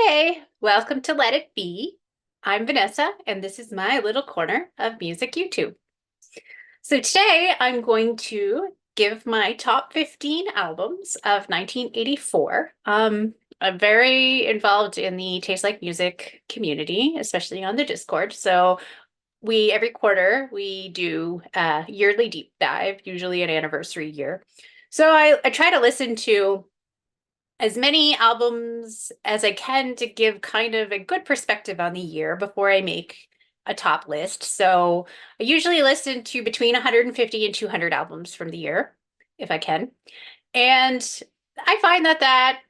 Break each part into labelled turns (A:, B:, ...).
A: Hey, welcome to Let It Be. I'm Vanessa, and this is my little corner of music YouTube. So today I'm going to give my top 15 albums of 1984. I'm very involved in the Taste Like Music community, especially on the Discord. So every quarter we do a yearly deep dive, usually an anniversary year. So I try to listen to as many albums as I can to give kind of a good perspective on the year before I make a top list. So I usually listen to between 150 and 200 albums from the year, if I can. And I find that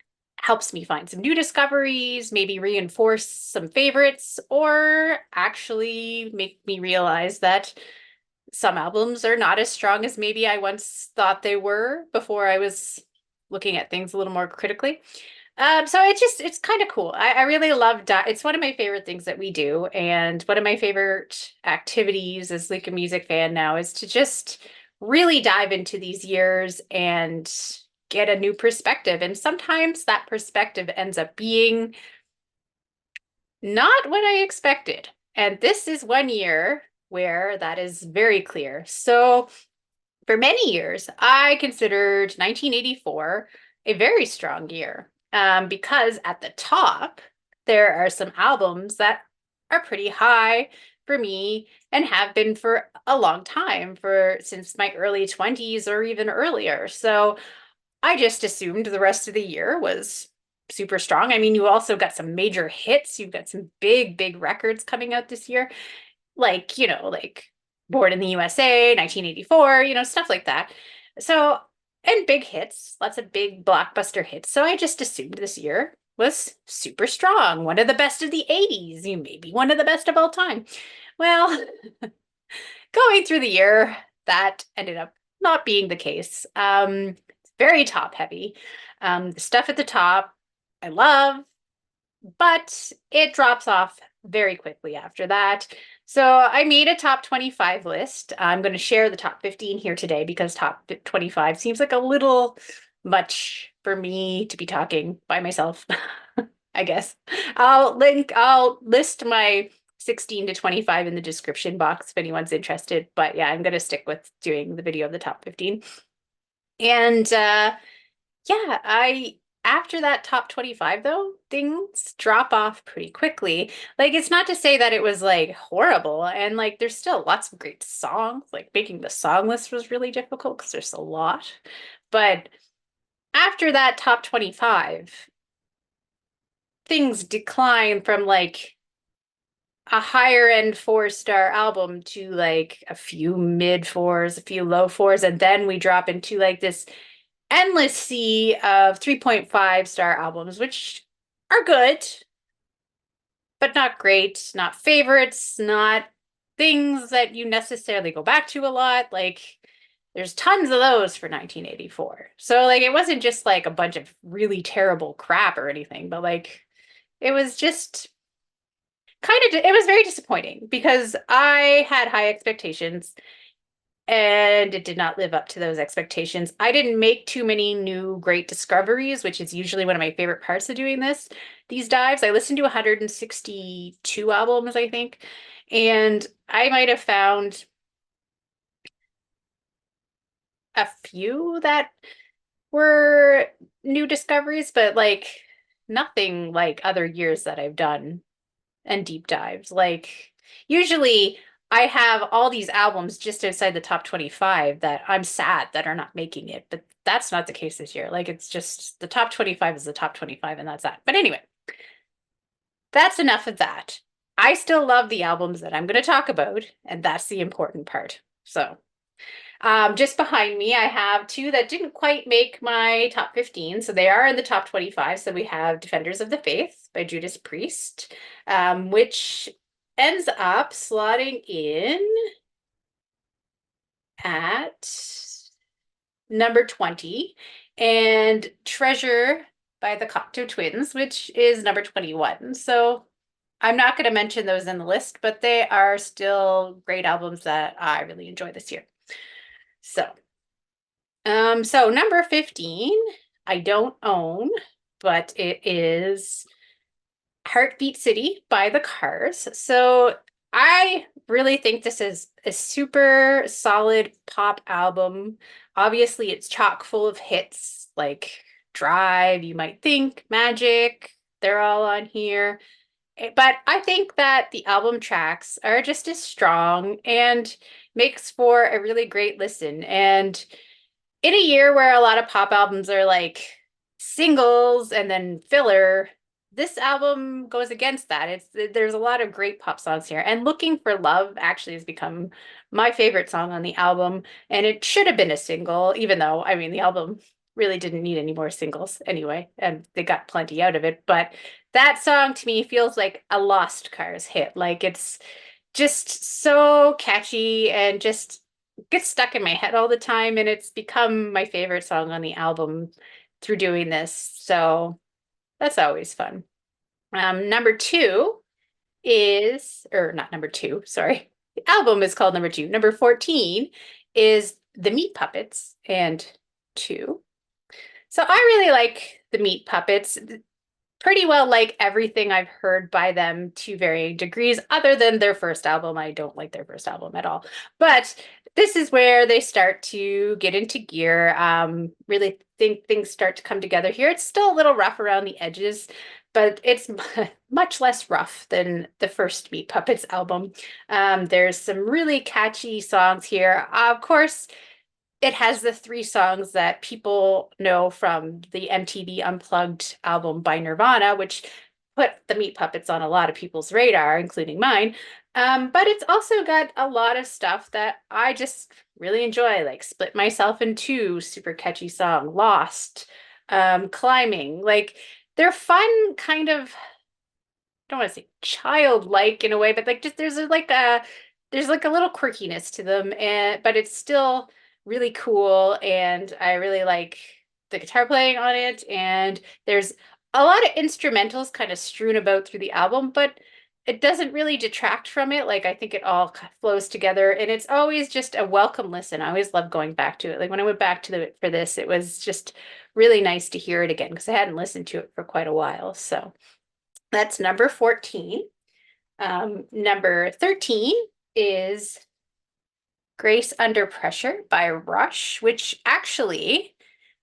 A: helps me find some new discoveries, maybe reinforce some favorites, or actually make me realize that some albums are not as strong as maybe I once thought they were before I was looking at things a little more critically. So it's kind of cool. I really love it's one of my favorite things that we do, and one of my favorite activities as like a music fan now is to just really dive into these years and get a new perspective. And sometimes that perspective ends up being not what I expected. And this is one year where that is very clear. So for many years, I considered 1984 a very strong year because at the top, there are some albums that are pretty high for me and have been for a long time, for since my early 20s or even earlier. So I just assumed the rest of the year was super strong. I mean, you also got some major hits. You've got some big records coming out this year, like Born in the USA, 1984, stuff like that. So, and big hits, lots of big blockbuster hits. So I just assumed this year was super strong, one of the best of the 80s, you maybe one of the best of all time. Well, going through the year, that ended up not being the case. It's very top heavy. The stuff at the top I love, but it drops off very quickly after that. So I made a top 25 list. I'm going to share the top 15 here today because top 25 seems like a little much for me to be talking by myself, I guess. I'll list my 16 to 25 in the description box if anyone's interested. But yeah, I'm going to stick with doing the video of the top 15. And yeah, I after that top 25 though, things drop off pretty quickly. Like it's not to say that it was like horrible and like there's still lots of great songs. Like making the song list was really difficult because there's a lot. But after that top 25, things decline from like a higher end 4-star album to like a few mid fours, a few low fours, and then we drop into like this endless sea of 3.5-star albums, which are good, but not great, not favorites, not things that you necessarily go back to a lot. Like, there's tons of those for 1984. So, like, it wasn't just like a bunch of really terrible crap or anything, but like, it was just it was very disappointing because I had high expectations and it did not live up to those expectations. I didn't make too many new great discoveries, which is usually one of my favorite parts of doing these dives. I listened to 162 albums, I think, and I might have found a few that were new discoveries, but like nothing like other years that I've done and deep dives. Like usually I have all these albums just outside the top 25 that I'm sad that are not making it, but that's not the case this year. Like it's just the top 25 is the top 25 and that's that. But anyway, that's enough of that. I still love the albums that I'm going to talk about, and that's the important part. So, just behind me, I have two that didn't quite make my top 15. So they are in the top 25. So we have Defenders of the Faith by Judas Priest, which ends up slotting in at number 20, and Treasure by the Cocteau Twins, which is number 21. So I'm not going to mention those in the list, but they are still great albums that I really enjoy this year. So number 15, I don't own, but it is Heartbeat City by the Cars. So I really think this is a super solid pop album. Obviously, it's chock full of hits like Drive, You Might Think, Magic. They're all on here. But I think that the album tracks are just as strong and makes for a really great listen. And in a year where a lot of pop albums are like singles and then filler, this album goes against that. There's a lot of great pop songs here. And Looking for Love actually has become my favorite song on the album, and it should have been a single, even though I mean the album really didn't need any more singles anyway, and they got plenty out of it. But that song to me feels like a Lost Cars hit. Like it's just so catchy and just gets stuck in my head all the time, and it's become my favorite song on the album through doing this. So that's always fun. Number two is, or not number two, sorry. The album is called number two. Number 14 is The Meat Puppets and two. So I really like The Meat Puppets pretty well like everything I've heard by them to varying degrees, other than their first album. I don't like their first album at all. But this is where they start to get into gear. Really think things start to come together here. It's still a little rough around the edges, but it's much less rough than the first Meat Puppets album. There's some really catchy songs here. Of course, it has the three songs that people know from the MTV Unplugged album by Nirvana, which put the Meat Puppets on a lot of people's radar, including mine. But it's also got a lot of stuff that I just really enjoy, like Split Myself in Two, super catchy song, Lost, Climbing. Like they're fun, kind of don't want to say childlike in a way, but like just there's like a little quirkiness to them, and but it's still really cool, and I really like the guitar playing on it, and there's a lot of instrumentals kind of strewn about through the album, but it doesn't really detract from it. Like I think it all flows together, and it's always just a welcome listen. I always love going back to it. Like when I went back to it for this, it was just really nice to hear it again because I hadn't listened to it for quite a while. So that's number 14. Number 13 is Grace Under Pressure by Rush, which actually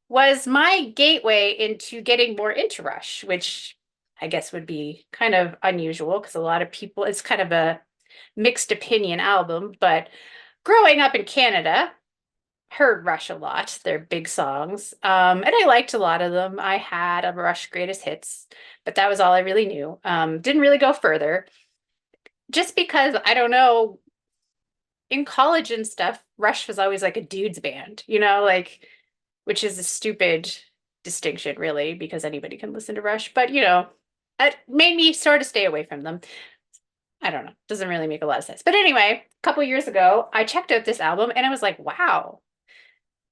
A: was my gateway into getting more into Rush, which I guess would be kind of unusual because a lot of people, it's kind of a mixed opinion album. But growing up in Canada, heard Rush a lot, their big songs. And I liked a lot of them. I had a Rush greatest hits, but that was all I really knew. Didn't really go further just because I don't know, in college and stuff, Rush was always like a dude's band, like which is a stupid distinction really because anybody can listen to Rush, but it made me sort of stay away from them. I don't know. Doesn't really make a lot of sense. But anyway, a couple years ago, I checked out this album and I was like, wow,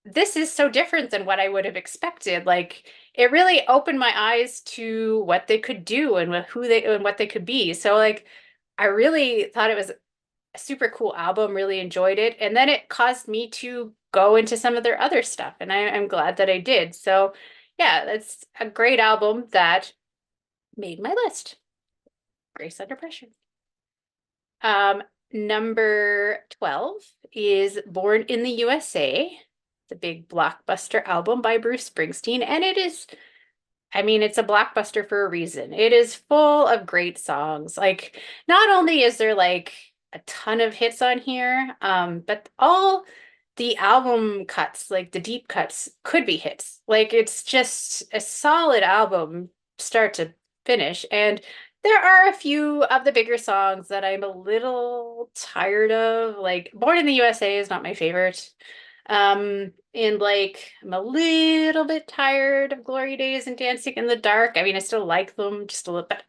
A: this is so different than what I would have expected. Like it really opened my eyes to what they could do and who they and what they could be. So like I really thought it was a super cool album, really enjoyed it. And then it caused me to go into some of their other stuff. And I'm glad that I did. So yeah, that's a great album that made my list. Grace Under Pressure. Um, Number 12 is Born in the USA, the big blockbuster album by Bruce Springsteen. And it is, I mean, it's a blockbuster for a reason. It is full of great songs. Like, not only is there like a ton of hits on here, but all the album cuts, like the deep cuts, could be hits. Like, it's just a solid album, start to finish. And there are a few of the bigger songs that I'm a little tired of. Like, Born in the USA is not my favorite. And like I'm a little bit tired of Glory Days and Dancing in the Dark. I mean, I still like them just a little, but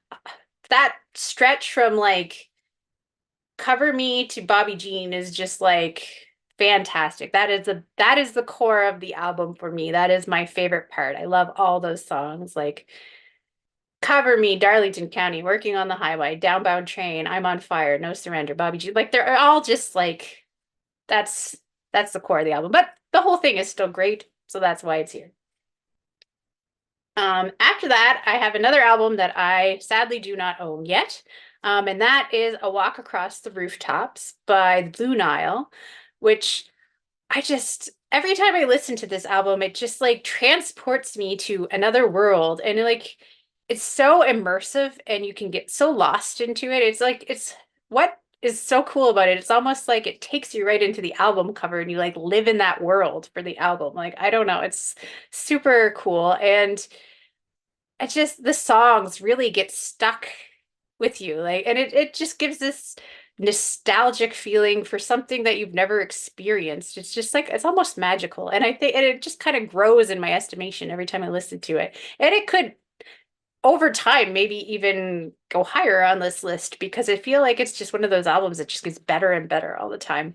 A: that stretch from like Cover Me to Bobby Jean is just like fantastic. That is the core of the album for me. That is my favorite part. I love all those songs like Cover Me, Darlington County, Working on the Highway, Downbound Train, I'm on Fire, No Surrender, Bobby Jean. Like they're all just like that's that's the core of the album. But the whole thing is still great, so that's why it's here. After that, I have another album that I sadly do not own yet. And that is A Walk Across the Rooftops by Blue Nile, which I just, every time I listen to this album, it just like transports me to another world. And like, it's so immersive and you can get so lost into it. It's like, it's what is so cool about it. It's almost like it takes you right into the album cover and you like live in that world for the album. Like, I don't know, it's super cool. And it's just the songs really get stuck with you. Like, and it just gives this nostalgic feeling for something that you've never experienced. It's just like it's almost magical. And I think and it just kind of grows in my estimation every time I listen to it. And it could over time maybe even go higher on this list because I feel like it's just one of those albums that just gets better and better all the time.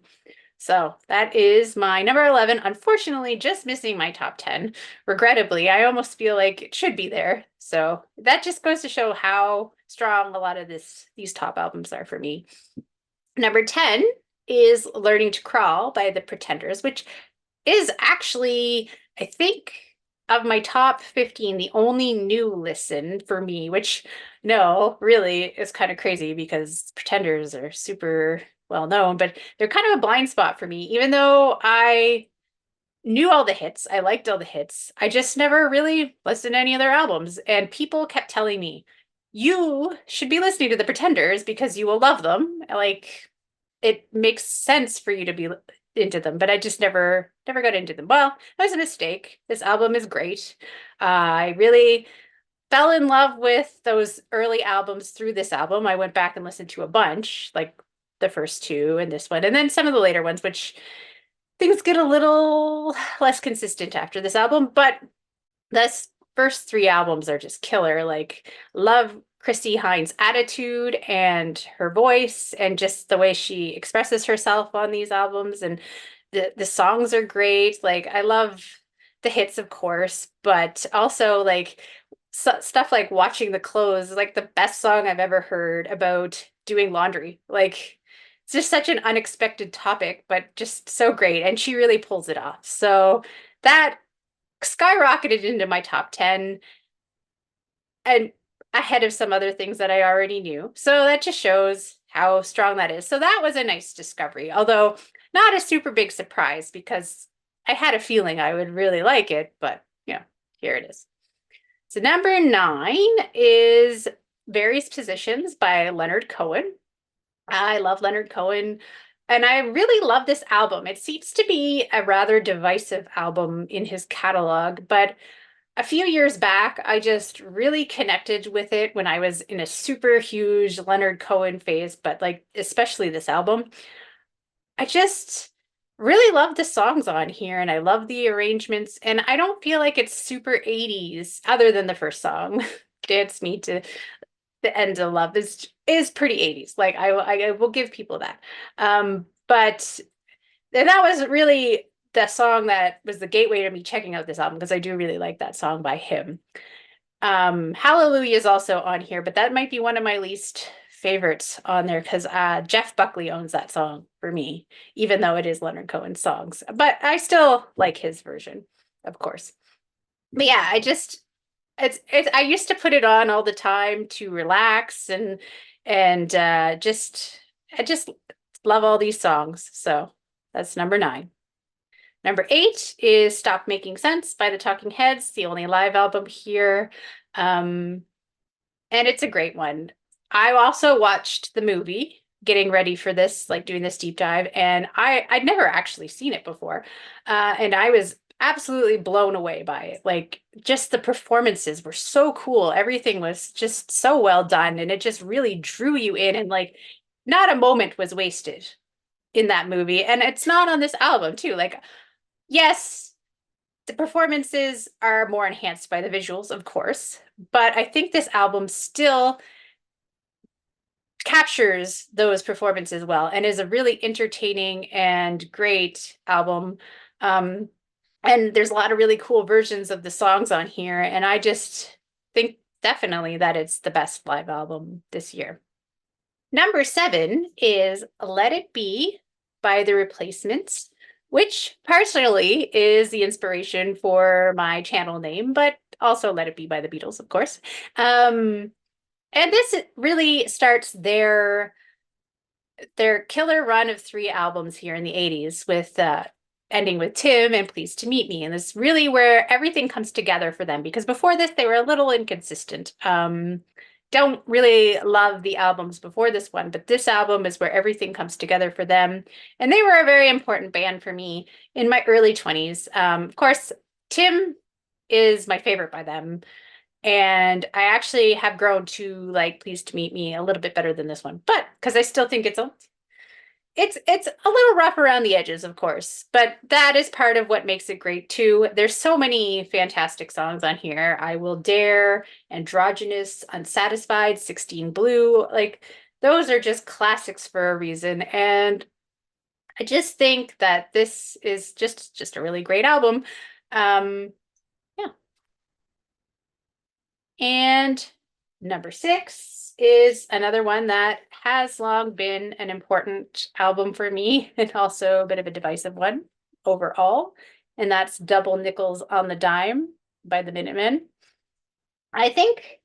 A: So that is my number 11. Unfortunately, just missing my top 10. Regrettably, I almost feel like it should be there. So that just goes to show how strong a lot of these top albums are for me. Number 10 is Learning to Crawl by The Pretenders, which is actually, I think, of my top 15, the only new listen for me, which no, really is kind of crazy because Pretenders are super well known, but they're kind of a blind spot for me. Even though I knew all the hits, I liked all the hits, I just never really listened to any of their albums. And people kept telling me, you should be listening to the Pretenders because you will love them. Like, it makes sense for you to be into them, but I just never got into them. Well, that was a mistake. This album is great. I really fell in love with those early albums through this album. I went back and listened to a bunch, like the first two and this one, and then some of the later ones, which things get a little less consistent after this album, but this first three albums are just killer. Like, love Chrissie Hynde's attitude and her voice, and just the way she expresses herself on these albums. And the songs are great. Like, I love the hits, of course, but also like stuff like Watching the Clothes is like the best song I've ever heard about doing laundry. Like, it's just such an unexpected topic, but just so great. And she really pulls it off. So that skyrocketed into my top 10 and ahead of some other things that I already knew. So that just shows how strong that is. So that was a nice discovery, although not a super big surprise because I had a feeling I would really like it, but here it is. So number 9 is Various Positions by Leonard Cohen. I love Leonard Cohen. And I really love this album. It seems to be a rather divisive album in his catalog, but a few years back, I just really connected with it when I was in a super huge Leonard Cohen phase, but like especially this album. I just really love the songs on here and I love the arrangements. And I don't feel like it's super 80s, other than the first song, Dance Me to the End of Love is pretty 80s. Like, I will give people that. But and that was really the song that was the gateway to me checking out this album because I do really like that song by him. Hallelujah is also on here, but that might be one of my least favorites on there because Jeff Buckley owns that song for me, even though it is Leonard Cohen's songs. But I still like his version, of course. But yeah, it's I used to put it on all the time to relax and just I just love all these songs. So that's number 9. Number 8 is Stop Making Sense by the Talking Heads, the only live album here. Um, and it's a great one. I also watched the movie getting ready for this, like doing this deep dive, and I'd never actually seen it before. And I was absolutely blown away by it. Like, just the performances were so cool. Everything was just so well done, and it just really drew you in, and like not a moment was wasted in that movie. And it's not on this album, too. Like, yes, the performances are more enhanced by the visuals, of course, but I think this album still captures those performances well and is a really entertaining and great album. Um, and there's a lot of really cool versions of the songs on here, and I just think definitely that it's the best live album this year. Number 7 is Let It Be by The Replacements, which partially is the inspiration for my channel name, but also Let It Be by the Beatles, of course. Um, and this really starts their killer run of three albums here in the 80s with ending with Tim and Pleased to Meet Me. And this is really where everything comes together for them because before this they were a little inconsistent. Don't really love the albums before this one, but this album is where everything comes together for them. And they were a very important band for me in my early 20s. Of course, Tim is my favorite by them. And I actually have grown to like Pleased to Meet Me a little bit better than this one, but because I still think it's a little rough around the edges, of course, but that is part of what makes it great too. There's so many fantastic songs on here. I Will Dare, Androgynous, Unsatisfied, 16 Blue, like those are just classics for a reason. And I just think that this is just a really great album. Yeah. And number 6 is another one that has long been an important album for me and also a bit of a divisive one overall. And that's Double Nickels on the Dime by the Minutemen. I think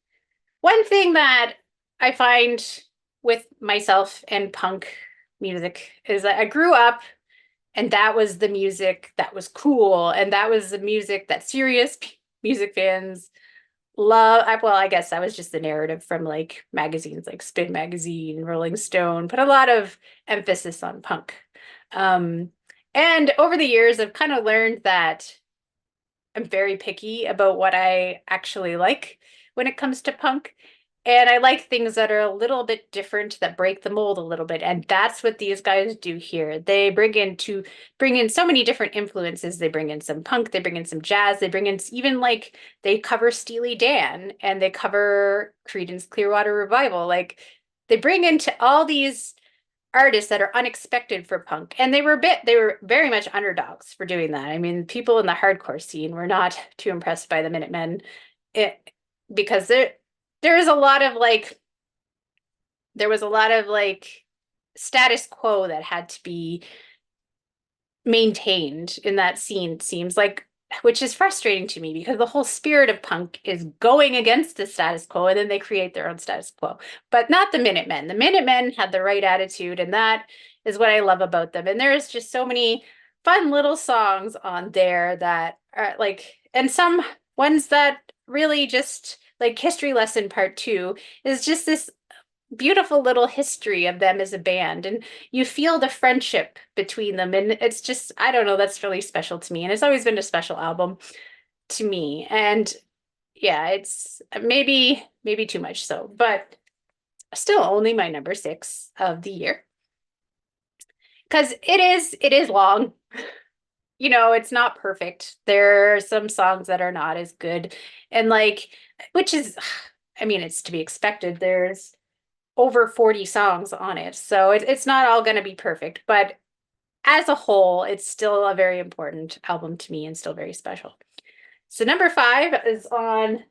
A: one thing that I find with myself and punk music is that I grew up and that was the music that was cool. And that was the music that serious music fans well, I guess that was just the narrative from like magazines like Spin Magazine, Rolling Stone, put a lot of emphasis on punk. Um, and over the years, I've kind of learned that I'm very picky about what I actually like when it comes to punk. And I like things that are a little bit different, that break the mold a little bit. And that's what these guys do here. They bring in so many different influences. They bring in some punk, they bring in some jazz, they bring in even like they cover Steely Dan and they cover Creedence Clearwater Revival. Like they bring into all these artists that are unexpected for punk. And they were very much underdogs for doing that. I mean, people in the hardcore scene were not too impressed by the Minutemen it, because there is a lot of like there was a lot of like status quo that had to be maintained in that scene, it seems like, which is frustrating to me because the whole spirit of punk is going against the status quo and then they create their own status quo. But not the Minutemen. The Minutemen had the right attitude, and that is what I love about them. And there's just so many fun little songs on there that are like, and some ones that really just like History Lesson Part 2 is just this beautiful little history of them as a band, and you feel the friendship between them, and it's just, I don't know, that's really special to me, and it's always been a special album to me. And yeah, it's maybe too much so, but still only my number 6 of the year because it is long. You know, it's not perfect. There are some songs that are not as good, and like, which is, I mean, it's to be expected. There's over 40 songs on it. So it's not all going to be perfect, but as a whole, it's still a very important album to me and still very special. So number 5 is on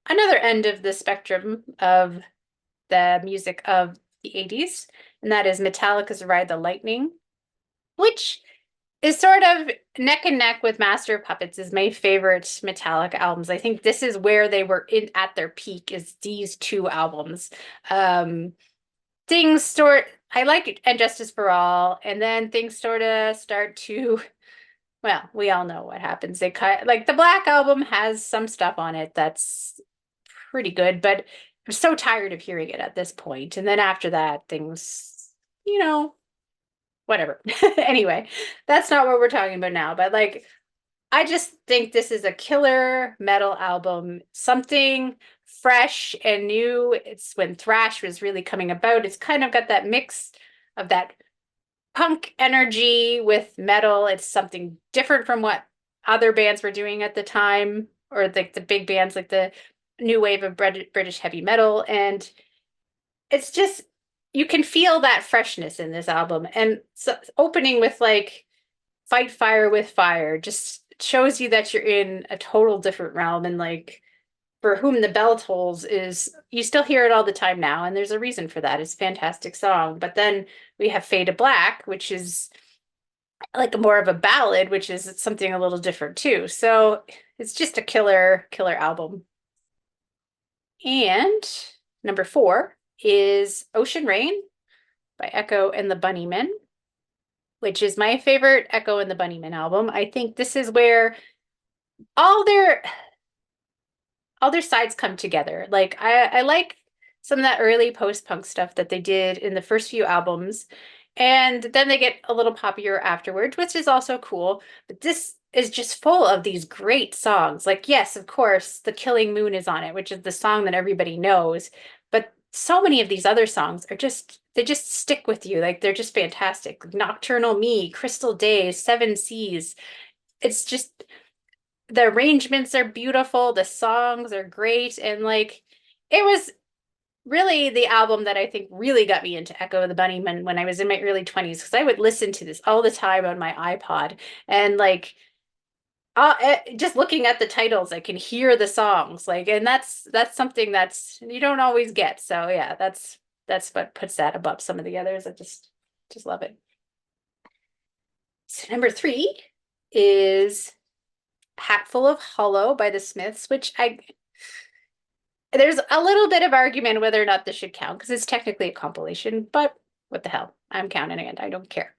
A: another end of the spectrum of the music of the 80s, and that is Metallica's Ride the Lightning, which is sort of neck and neck with Master of Puppets is my favorite Metallica albums. I think this is where they were in at their peak, is these two albums. Things sort I like And Justice for All, and then things sort of start to, well, we all know what happens. They cut, like, the Black Album has some stuff on it that's pretty good, but I'm so tired of hearing it at this point. And then after that, things, you know, whatever. Anyway, that's not what we're talking about now, but like, I just think this is a killer metal album, something fresh and new. It's when thrash was really coming about. It's kind of got that mix of that punk energy with metal. It's something different from what other bands were doing at the time, or like the big bands like the new wave of British heavy metal. And it's just, you can feel that freshness in this album. And so opening with like Fight Fire with Fire just shows you that you're in a total different realm. And like, For Whom the Bell Tolls is, you still hear it all the time now, and there's a reason for that. It's a fantastic song. But then we have Fade to Black, which is like more of a ballad, which is something a little different too. So It's just a killer album. And number 4 is Ocean Rain by Echo and the Bunnymen, which is my favorite Echo and the Bunnymen album. I think this is where all their all their sides come together. Like I like some of that early post-punk stuff that they did in the first few albums. And then they get a little poppier afterwards, which is also cool. But this is just full of these great songs. Like, yes, of course, The Killing Moon is on it, which is the song that everybody knows. But so many of these other songs are just, they just stick with you. Like, they're just fantastic. Nocturnal Me, Crystal Days, Seven Seas. It's just, the arrangements are beautiful, the songs are great, and like it was really the album that I think really got me into Echo the Bunnymen when I was in my early 20s because I would listen to this all the time on my iPod and like just looking at the titles I can hear the songs like and that's something that's you don't always get. So yeah, that's what puts that above some of the others. I just love it. So number 3 is Hatful of Hollow by the Smiths, which I there's a little bit of argument whether or not this should count because it's technically a compilation, but what the hell? I'm counting it. I don't care.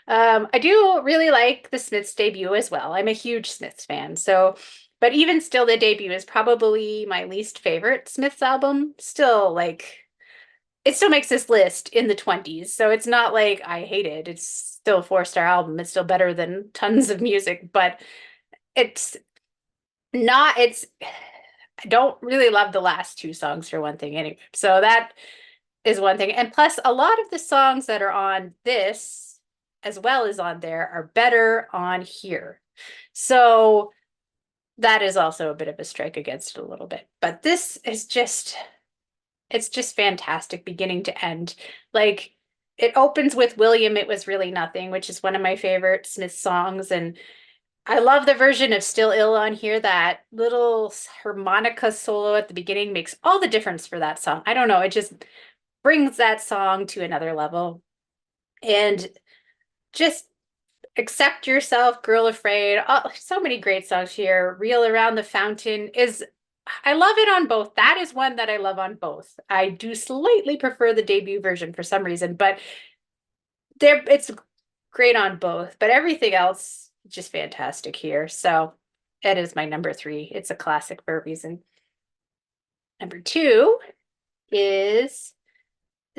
A: I do really like the Smiths debut as well. I'm a huge Smiths fan. So, but even still, the debut is probably my least favorite Smiths album. Still, like, it still makes this list in the 20s. So it's not like I hate it. It's still a 4-star album. It's still better than tons of music, but it's not, it's I don't really love the last 2 songs for one thing anyway. So that is one thing. And plus, a lot of the songs that are on this, as well as on there, are better on here. So that is also a bit of a strike against it a little bit. But this is just, it's just fantastic beginning to end. Like, it opens with William, It Was Really Nothing, which is one of my favorite Smith songs. And I love the version of Still Ill on here. That little harmonica solo at the beginning makes all the difference for that song. I don't know, it just brings that song to another level. And just Accept Yourself, Girl Afraid, oh, so many great songs here. Reel Around the Fountain is, I love it on both. That is one that I love on both. I do slightly prefer the debut version for some reason, but it's great on both. But everything else just fantastic here. So it is my number 3. It's a classic for a reason. Number 2 is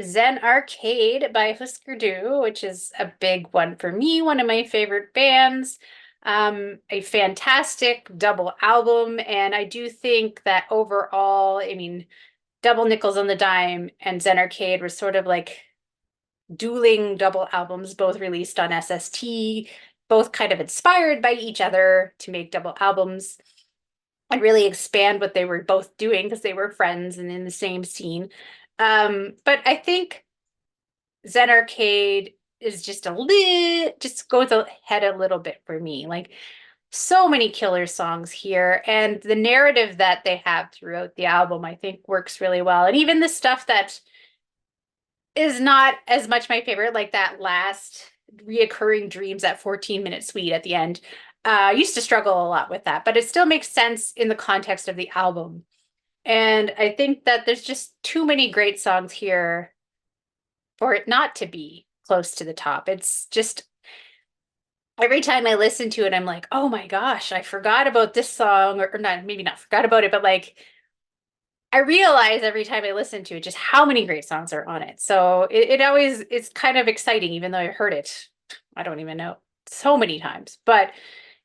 A: Zen Arcade by Husker Du, which is a big one for me, one of my favorite bands. A fantastic double album, and I do think that overall, I mean, Double Nickels on the Dime and Zen Arcade were sort of like dueling double albums, both released on SST, both kind of inspired by each other to make double albums and really expand what they were both doing because they were friends and in the same scene. But I think Zen Arcade is just just goes ahead a little bit for me. Like so many killer songs here, and the narrative that they have throughout the album, I think, works really well. And even the stuff that is not as much my favorite, like that last reoccurring dreams, that 14-minute suite at the end. I used to struggle a lot with that, but it still makes sense in the context of the album. And I think that there's just too many great songs here for it not to be close to the top. It's just every time I listen to it, I'm like, oh my gosh, I forgot about this song, or not, maybe not forgot about it, but like I realize every time I listen to it just how many great songs are on it. So it always it's kind of exciting, even though I heard it, I don't even know, so many times. But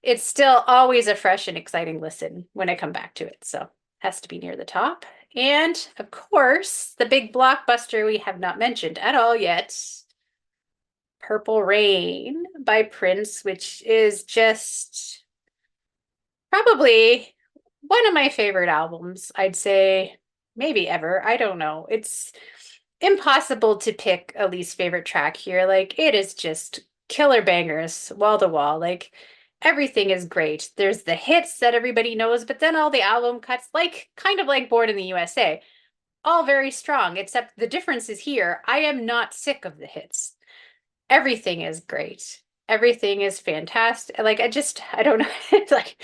A: it's still always a fresh and exciting listen when I come back to it. So has to be near the top. And of course, the big blockbuster we have not mentioned at all yet, Purple Rain by Prince, which is just probably one of my favorite albums, I'd say maybe ever. I don't know. It's impossible to pick a least favorite track here. Like it is just killer bangers wall to wall. Like everything is great. There's the hits that everybody knows, but then all the album cuts, like kind of like Born in the USA, all very strong, except the difference is here. I am not sick of the hits. Everything is great. Everything is fantastic. Like I don't know. It's like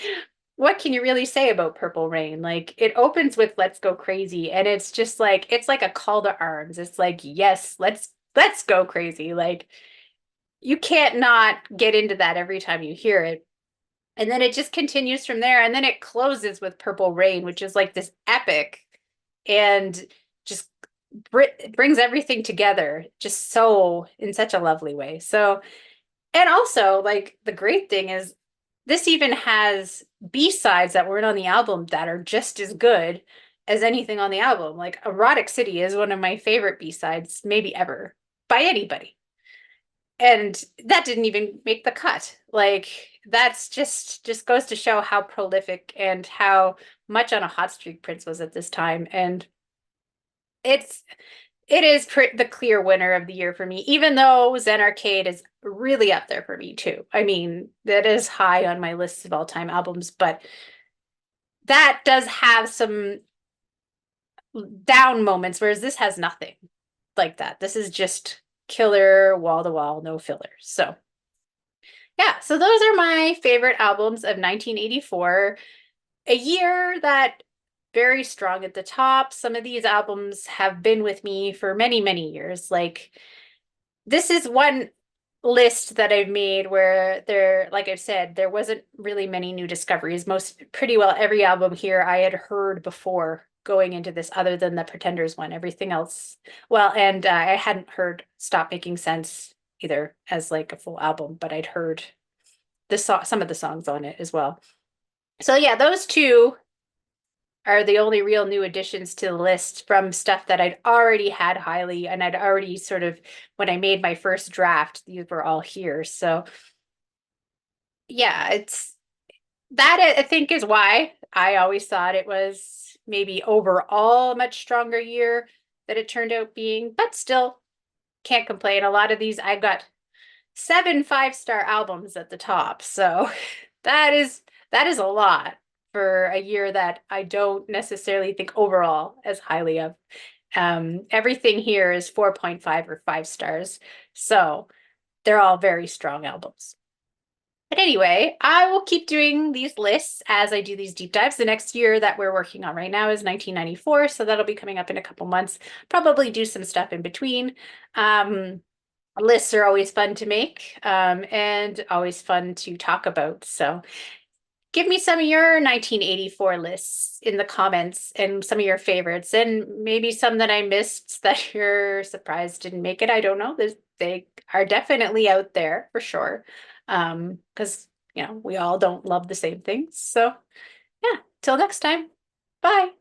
A: what can you really say about Purple Rain? Like it opens with Let's Go Crazy and it's just like it's like a call to arms. It's like, yes, let's go crazy. Like you can't not get into that every time you hear it. And then it just continues from there and then it closes with Purple Rain, which is like this epic and just brings everything together just so in such a lovely way. So, and also like the great thing is this even has B-sides that weren't on the album that are just as good as anything on the album. Like Erotic City is one of my favorite B-sides maybe ever by anybody. And that didn't even make the cut. Like that's just goes to show how prolific and how much on a hot streak Prince was at this time. And it's it is the clear winner of the year for me, even though Zen Arcade is really up there for me too. I mean, that is high on my list of all-time albums, but that does have some down moments, whereas this has nothing like that. This is just killer, wall to wall, no fillers. So, yeah, so those are my favorite albums of 1984. A year that very strong at the top. Some of these albums have been with me for many, many years. Like this is one list that I've made where there, like I've said, there wasn't really many new discoveries. Most pretty well every album here I had heard before going into this, other than the Pretenders one. Everything else, well, and I hadn't heard Stop Making Sense either as like a full album, but I'd heard some of the songs on it as well. So yeah, those two are the only real new additions to the list from stuff that I'd already had highly and I'd already sort of when I made my first draft, these were all here. So yeah, it's that I think is why I always thought it was maybe overall a much stronger year that it turned out being, but still can't complain. A lot of these I've got 7 5-star albums at the top. So that is that is a lot for a year that I don't necessarily think overall as highly of. Everything here is 4.5 or 5 stars. So they're all very strong albums. But anyway, I will keep doing these lists as I do these deep dives. The next year that we're working on right now is 1994, so that'll be coming up in a couple months. Probably do some stuff in between. Lists are always fun to make and always fun to talk about. So give me some of your 1984 lists in the comments and some of your favorites and maybe some that I missed that you're surprised didn't make it. I don't know. They are definitely out there for sure. Because, we all don't love the same things. So yeah, till next time. Bye.